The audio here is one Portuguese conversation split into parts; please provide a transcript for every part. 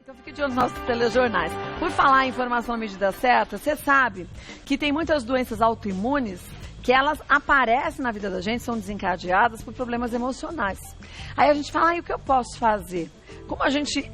Então fique de olho nos nossos telejornais. Por falar em informação à medida certa, você sabe que tem muitas doenças autoimunes que elas aparecem na vida da gente, são desencadeadas por problemas emocionais. Aí a gente fala, o que eu posso fazer? Como a gente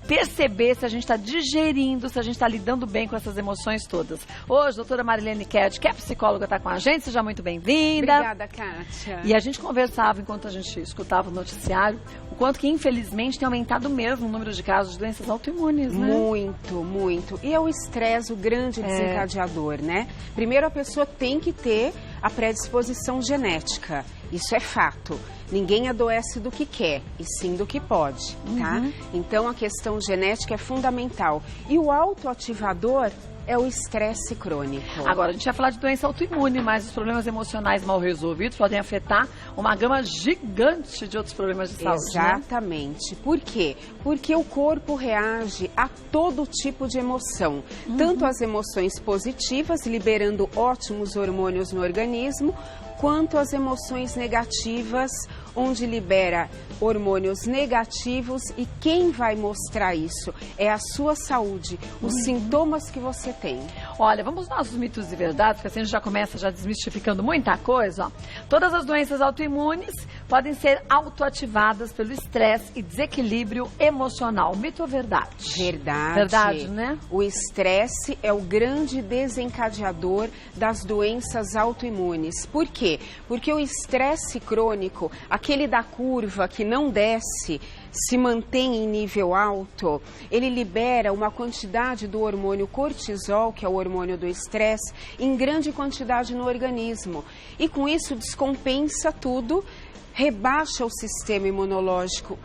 perceber se a gente está digerindo, se a gente está lidando bem com essas emoções todas? Hoje, a doutora Marilene Kett, que é psicóloga, está com a gente. Seja muito bem-vinda. Obrigada, Kátia. E a gente conversava, enquanto a gente escutava o noticiário, o quanto que, infelizmente, tem aumentado mesmo o número de casos de doenças autoimunes, né? Muito, muito. E é o estresse o grande desencadeador, né? Primeiro, a pessoa tem que ter a predisposição genética. Isso é fato. Ninguém adoece do que quer, e sim do que pode, tá? Então, a questão genética é fundamental. E o autoativador é o estresse crônico. Agora, a gente vai falar de doença autoimune, mas os problemas emocionais mal resolvidos podem afetar uma gama gigante de outros problemas de saúde. Exatamente. Por quê? Porque o corpo reage a todo tipo de emoção. Tanto as emoções positivas, liberando ótimos hormônios no organismo, quanto as emoções negativas, onde libera hormônios negativos. E quem vai mostrar isso é a sua saúde, os sintomas que você tem. Olha, vamos aos nossos mitos e verdades, porque assim a gente já começa desmistificando muita coisa. Ó. Todas as doenças autoimunes podem ser autoativadas pelo estresse e desequilíbrio emocional. Mito ou verdade? Verdade. Verdade, né? O estresse é o grande desencadeador das doenças autoimunes. Por quê? Porque o estresse crônico, aquele da curva que não desce, se mantém em nível alto, ele libera uma quantidade do hormônio cortisol, que é o hormônio do estresse, em grande quantidade no organismo. E com isso descompensa tudo, rebaixa o sistema imunológico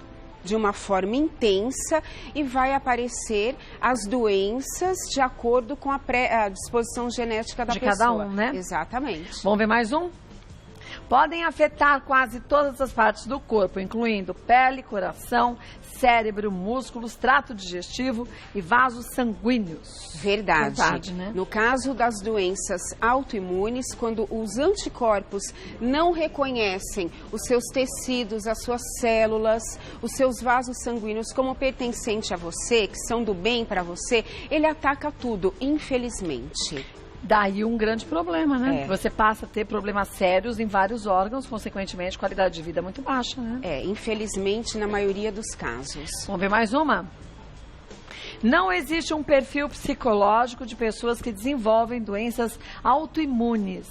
de uma forma intensa e vai aparecer as doenças de acordo com a disposição genética da pessoa. De cada um, né? Exatamente. Vamos ver mais um? Podem afetar quase todas as partes do corpo, incluindo pele, coração, cérebro, músculos, trato digestivo e vasos sanguíneos. Verdade, né? No caso das doenças autoimunes, quando os anticorpos não reconhecem os seus tecidos, as suas células, os seus vasos sanguíneos como pertencente a você, que são do bem para você, ele ataca tudo, infelizmente. Daí um grande problema, né? Você passa a ter problemas sérios em vários órgãos, consequentemente, qualidade de vida muito baixa, né? Infelizmente, na maioria dos casos. Vamos ver mais uma? Não existe um perfil psicológico de pessoas que desenvolvem doenças autoimunes.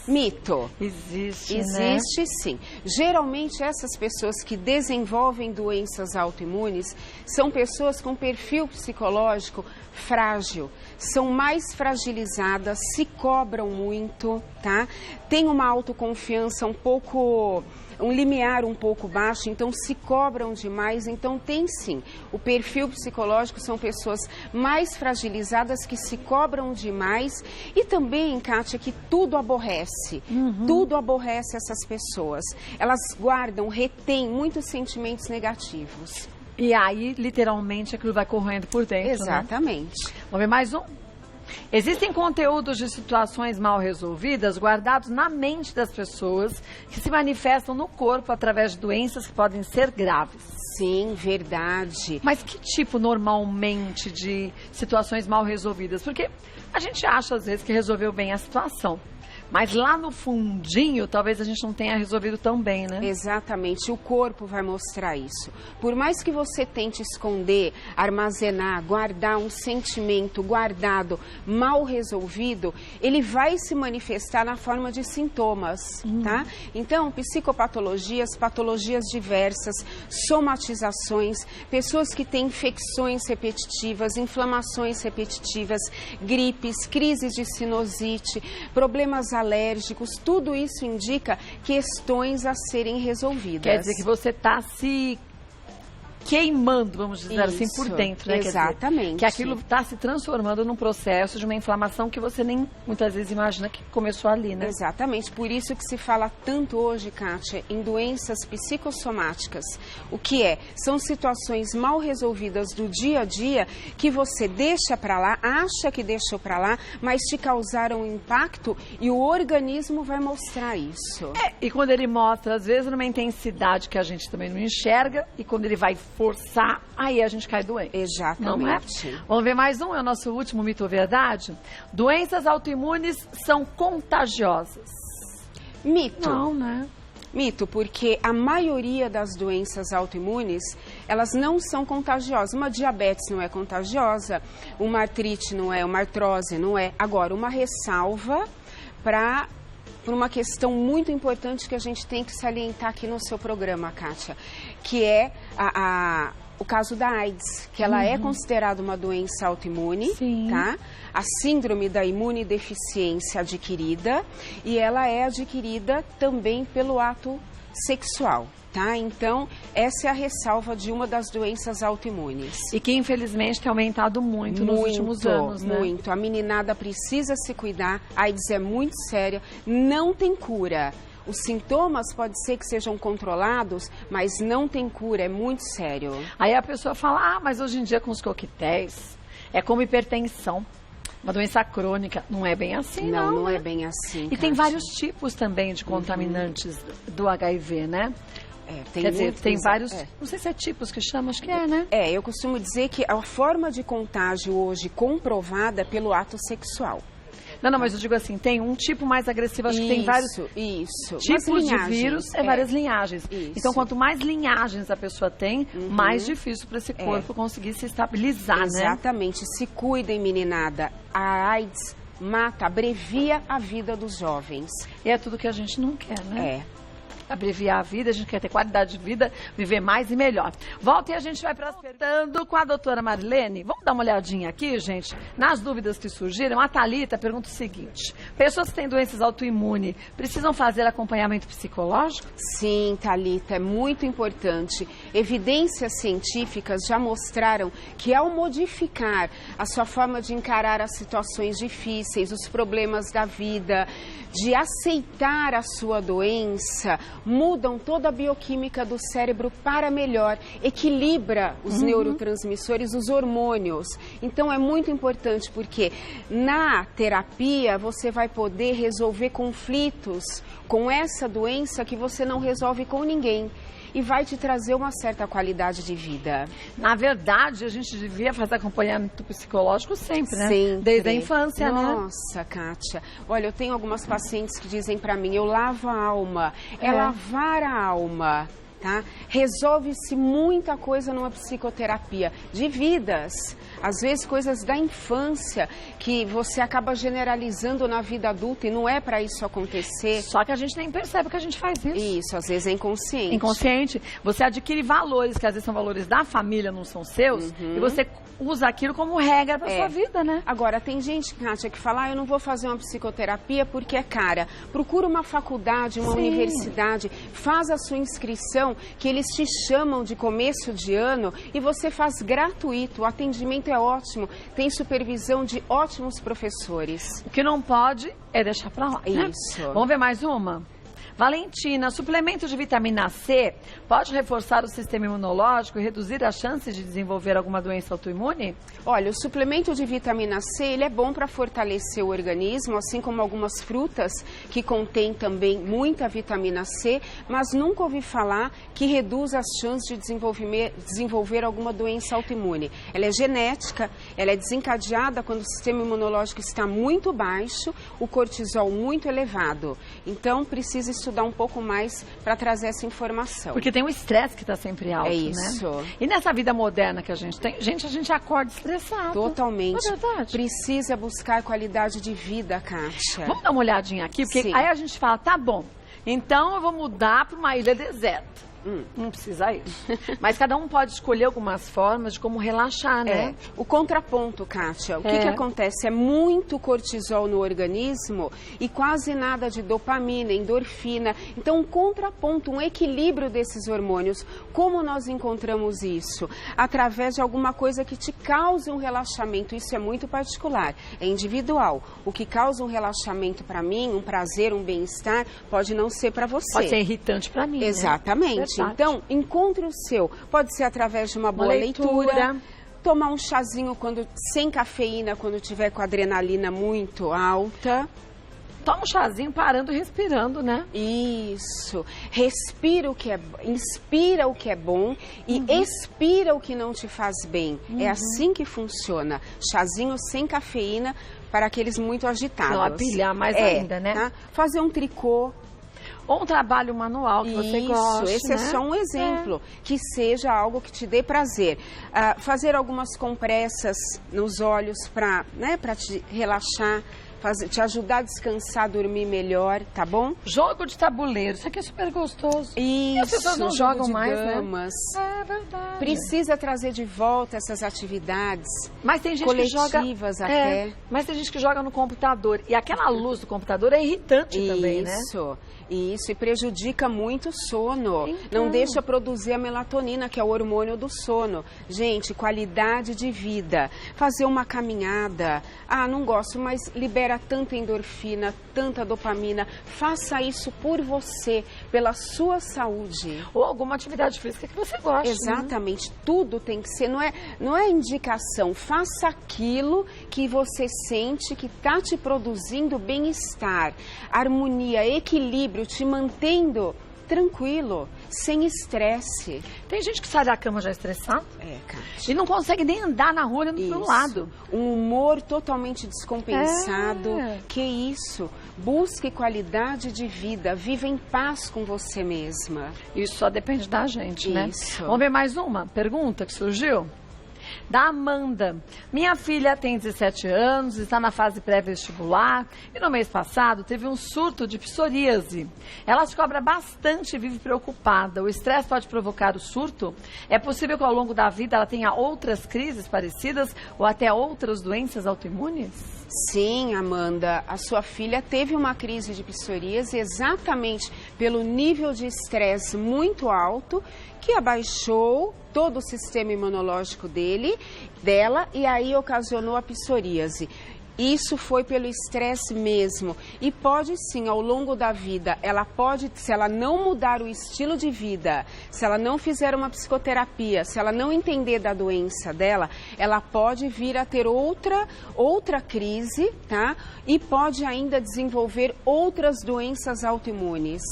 Mito. Existe, né? Existe, sim. Geralmente, essas pessoas que desenvolvem doenças autoimunes são pessoas com perfil psicológico frágil. São mais fragilizadas, se cobram muito, tá? Tem uma autoconfiança um limiar um pouco baixo, então se cobram demais. Então tem sim, o perfil psicológico são pessoas mais fragilizadas que se cobram demais e também, Kátia, que tudo aborrece, tudo aborrece essas pessoas. Elas guardam, retêm muitos sentimentos negativos. E aí, literalmente, aquilo vai correndo por dentro, Exatamente. Né? Vamos ver mais um? Existem conteúdos de situações mal resolvidas guardados na mente das pessoas que se manifestam no corpo através de doenças que podem ser graves. Sim, verdade. Mas que tipo, normalmente, de situações mal resolvidas? Porque a gente acha, às vezes, que resolveu bem a situação. Mas lá no fundinho, talvez a gente não tenha resolvido tão bem, né? Exatamente, o corpo vai mostrar isso. Por mais que você tente esconder, armazenar, guardar um sentimento guardado, mal resolvido, ele vai se manifestar na forma de sintomas, tá? Então, psicopatologias, patologias diversas, somatizações, pessoas que têm infecções repetitivas, inflamações repetitivas, gripes, crises de sinusite, problemas alérgicos, tudo isso indica questões a serem resolvidas. Quer dizer que você está se queimando, vamos dizer assim, por dentro, né? Exatamente. Que aquilo está se transformando num processo de uma inflamação que você nem muitas vezes imagina que começou ali, né? Exatamente. Por isso que se fala tanto hoje, Kátia, em doenças psicossomáticas. O que é? São situações mal resolvidas do dia a dia que você deixa para lá, acha que deixou para lá, mas te causaram impacto e o organismo vai mostrar isso. E quando ele mostra, às vezes, numa intensidade que a gente também não enxerga, e quando ele vai forçar, aí a gente cai doente. Exatamente. Não é? Vamos ver mais um, é o nosso último mito ou verdade. Doenças autoimunes são contagiosas. Mito. Não, né? Mito, porque a maioria das doenças autoimunes, elas não são contagiosas. Uma diabetes não é contagiosa, uma artrite não é, uma artrose não é. Agora, uma ressalva para uma questão muito importante que a gente tem que salientar aqui no seu programa, Kátia, que é o caso da AIDS, que ela é considerada uma doença autoimune, tá? A síndrome da imunodeficiência adquirida, e ela é adquirida também pelo ato sexual, tá? Então, essa é a ressalva de uma das doenças autoimunes. E que, infelizmente, tem aumentado muito nos últimos anos, né? Muito. A meninada precisa se cuidar, a AIDS é muito séria, não tem cura. Os sintomas podem ser que sejam controlados, mas não tem cura, é muito sério. Aí a pessoa fala, mas hoje em dia com os coquetéis, é como hipertensão. Uma doença crônica, não é bem assim, não. Não é bem assim, E tem vários tipos também de contaminantes do HIV, né? Quer dizer, tem vários, não sei se é tipos que chama, acho que é, né? Eu costumo dizer que a forma de contágio hoje comprovada é pelo ato sexual. Não, mas eu digo assim, tem um tipo mais agressivo, acho que tem vários tipos de vírus, várias linhagens. Isso. Então, quanto mais linhagens a pessoa tem, mais difícil para esse corpo conseguir se estabilizar, né? Exatamente. Se cuidem, meninada. A AIDS mata, abrevia a vida dos jovens. E é tudo que a gente não quer, né? Abreviar a vida, a gente quer ter qualidade de vida, viver mais e melhor. Volta e a gente vai prosperando com a doutora Marilene. Vamos dar uma olhadinha aqui, gente, nas dúvidas que surgiram. A Thalita pergunta o seguinte: pessoas que têm doenças autoimunes precisam fazer acompanhamento psicológico? Sim, Thalita, é muito importante. Evidências científicas já mostraram que ao modificar a sua forma de encarar as situações difíceis, os problemas da vida, de aceitar a sua doença, mudam toda a bioquímica do cérebro para melhor, equilibra os neurotransmissores, os hormônios. Então é muito importante porque na terapia você vai poder resolver conflitos com essa doença que você não resolve com ninguém. E vai te trazer uma certa qualidade de vida. Na verdade, a gente devia fazer acompanhamento psicológico sempre, né? Sempre. Desde a infância, né? Nossa, Kátia. Olha, eu tenho algumas pacientes que dizem pra mim, eu lavo a alma. É lavar a alma, tá? Resolve-se muita coisa numa psicoterapia de vidas. Às vezes coisas da infância que você acaba generalizando na vida adulta e não é para isso acontecer. Só que a gente nem percebe que a gente faz isso. Isso, às vezes é inconsciente. Inconsciente. Você adquire valores que às vezes são valores da família, não são seus, e você usa aquilo como regra para sua vida, né? Agora, tem gente, Kátia, que fala, eu não vou fazer uma psicoterapia porque é cara. Procura uma faculdade, uma universidade, faz a sua inscrição, que eles te chamam de começo de ano e você faz gratuito. O atendimento é ótimo, tem supervisão de ótimos professores. O que não pode é deixar pra lá, né? Isso. Vamos ver mais uma? Valentina, suplemento de vitamina C pode reforçar o sistema imunológico e reduzir a chance de desenvolver alguma doença autoimune? Olha, o suplemento de vitamina C, ele é bom para fortalecer o organismo, assim como algumas frutas que contêm também muita vitamina C, mas nunca ouvi falar que reduz as chances de desenvolver alguma doença autoimune. Ela é genética, ela é desencadeada quando o sistema imunológico está muito baixo, o cortisol muito elevado. Então, precisa estudar um pouco mais para trazer essa informação. Porque tem um estresse que está sempre alto, é isso, né? E nessa vida moderna que a gente tem, a gente acorda estressado. Totalmente. Não é verdade? Precisa buscar qualidade de vida, Kátia. Vamos dar uma olhadinha aqui, porque aí a gente fala, tá bom, então eu vou mudar para uma ilha deserta. Não precisa isso. Mas cada um pode escolher algumas formas de como relaxar, né? O contraponto, Kátia, o que acontece? É muito cortisol no organismo e quase nada de dopamina, endorfina. Então, um contraponto, um equilíbrio desses hormônios. Como nós encontramos isso? Através de alguma coisa que te cause um relaxamento. Isso é muito particular, é individual. O que causa um relaxamento para mim, um prazer, um bem-estar, pode não ser para você. Pode ser irritante para mim, exatamente. Né? Então, encontre o seu. Pode ser através de uma boa leitura, tomar um chazinho sem cafeína, quando tiver com a adrenalina muito alta. toma um chazinho parando e respirando, né? Isso. Respira o que é, inspira o que é bom e expira o que não te faz bem. É assim que funciona. Chazinho sem cafeína para aqueles muito agitados. Não apilhar mais ainda, né? Tá? Fazer um tricô. Ou um trabalho manual que você gosta, esse né? é só um exemplo, que seja algo que te dê prazer. Fazer algumas compressas nos olhos para te relaxar, te ajudar a descansar, dormir melhor, tá bom? Jogo de tabuleiro, isso aqui é super gostoso. Isso, e as pessoas não jogam mais, damas. Né? É verdade. Precisa trazer de volta essas atividades. Mas tem gente coletivas que joga, até. Mas tem gente que joga no computador. E aquela luz do computador é irritante também, né? Isso, e prejudica muito o sono. Então. Não deixa produzir a melatonina, que é o hormônio do sono. Gente, qualidade de vida. Fazer uma caminhada. Não gosto, mas libera tanta endorfina, tanta dopamina. Faça isso por você, pela sua saúde. Ou alguma atividade física que você gosta. Exatamente. Tudo tem que ser, não é indicação. Faça aquilo que você sente que está te produzindo bem-estar, harmonia, equilíbrio, te mantendo tranquilo, sem estresse. Tem gente que sai da cama já estressado. Kátia. E não consegue nem andar na rua olhando para um lado. Um humor totalmente descompensado. Que isso? Busque qualidade de vida. Viva em paz com você mesma. Isso só depende da gente, né? Isso. Vamos ver mais uma pergunta que surgiu? Da Amanda. Minha filha tem 17 anos, está na fase pré-vestibular e no mês passado teve um surto de psoríase. Ela se cobra bastante e vive preocupada. O estresse pode provocar o surto? É possível que ao longo da vida ela tenha outras crises parecidas ou até outras doenças autoimunes? Sim, Amanda, a sua filha teve uma crise de psoríase exatamente pelo nível de estresse muito alto que abaixou todo o sistema imunológico dela e aí ocasionou a psoríase. Isso foi pelo estresse mesmo. E pode sim, ao longo da vida, ela pode, se ela não mudar o estilo de vida, se ela não fizer uma psicoterapia, se ela não entender da doença dela, ela pode vir a ter outra crise, tá? E pode ainda desenvolver outras doenças autoimunes.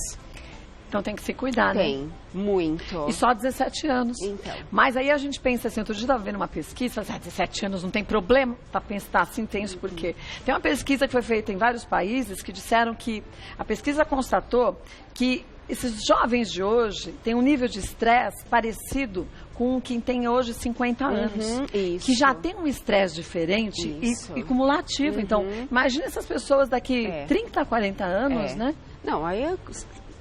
Então tem que se cuidar, né? Tem, muito. E só 17 anos. Então. Mas aí a gente pensa assim, outro dia eu estava vendo uma pesquisa, 17 anos não tem problema para pensar assim, tem isso por quê? Tem uma pesquisa que foi feita em vários países que disseram que, a pesquisa constatou que esses jovens de hoje têm um nível de estresse parecido com quem tem hoje 50 anos. Isso. Que já tem um estresse diferente e cumulativo. Então, imagina essas pessoas daqui 30, 40 anos, né? Não,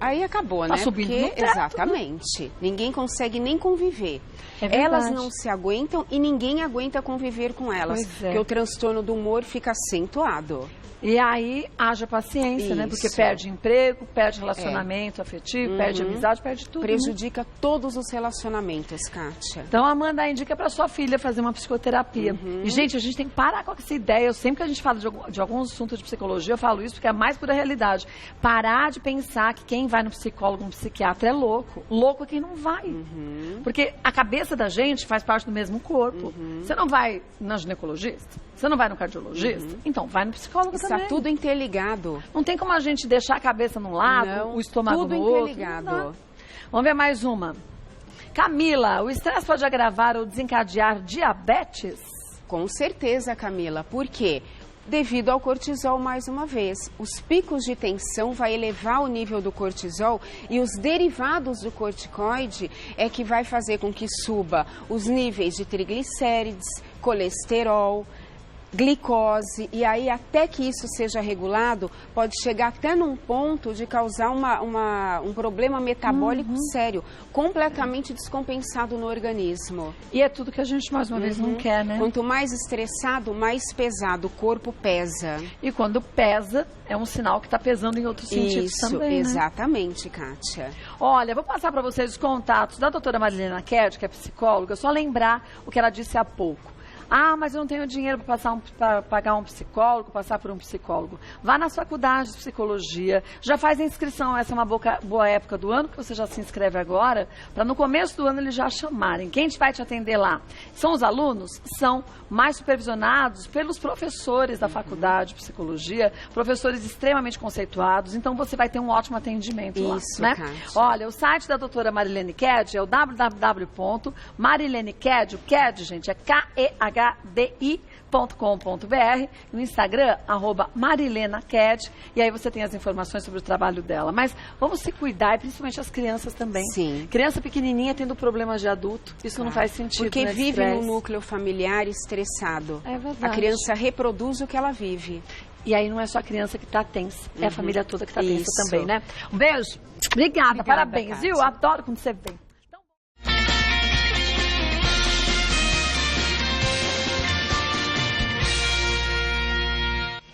aí acabou, né? Subindo porque, no teto, exatamente. Né? Ninguém consegue nem conviver. Elas não se aguentam e ninguém aguenta conviver com elas. Porque o transtorno do humor fica acentuado. E aí, haja paciência, né? Porque perde emprego, perde relacionamento afetivo, perde amizade, perde tudo. Prejudica todos os relacionamentos, Kátia. Então, a Amanda indica para sua filha fazer uma psicoterapia. E, gente, a gente tem que parar com essa ideia. Eu sempre que a gente fala de algum assunto de psicologia, eu falo isso porque é mais pura realidade. Parar de pensar que quem vai no psicólogo, no psiquiatra é louco. Louco é quem não vai. Porque a cabeça da gente faz parte do mesmo corpo. Você não vai na ginecologista? Você não vai no cardiologista? Então, vai no psicólogo também. Está tudo interligado. Não tem como a gente deixar a cabeça num lado, o estômago no outro. Tudo interligado. Vamos ver mais uma. Camila, o estresse pode agravar ou desencadear diabetes? Com certeza, Camila. Por quê? Devido ao cortisol, mais uma vez. Os picos de tensão vai elevar o nível do cortisol e os derivados do corticoide é que vai fazer com que suba os níveis de triglicérides, colesterol, glicose, e aí até que isso seja regulado, pode chegar até num ponto de causar um problema metabólico sério, completamente descompensado no organismo. E é tudo que a gente, mais uma vez, não quer, né? Quanto mais estressado, mais pesado, o corpo pesa. E quando pesa, é um sinal que está pesando em outros sentidos também, exatamente, Kátia. Olha, vou passar para vocês os contatos da doutora Marilena Ked, que é psicóloga, só lembrar o que ela disse há pouco. Ah, mas eu não tenho dinheiro para pagar um psicólogo, passar por um psicólogo. Vá na faculdade de psicologia, já faz a inscrição, essa é uma boa época do ano, que você já se inscreve agora, para no começo do ano eles já chamarem. Quem vai te atender lá? São os alunos? São mais supervisionados pelos professores da faculdade de psicologia, professores extremamente conceituados, então você vai ter um ótimo atendimento lá. Isso, né? Kátia. Olha, o site da doutora Marilene Ked é o www.marileneked, o Ked, gente, é KEHDI.com.br, no Instagram, @MarilenaKed, e aí você tem as informações sobre o trabalho dela. Mas vamos se cuidar, e principalmente as crianças também. Sim. Criança pequenininha tendo problemas de adulto, isso não faz sentido, Porque né? vive Estresse. num núcleo familiar estressado. É verdade. A criança reproduz o que ela vive. E aí não é só a criança que tá tensa, é a família toda que tá tensa Isso. também, né? Um beijo. Obrigada, Obrigada, parabéns, Kátia. viu? Adoro quando você vem.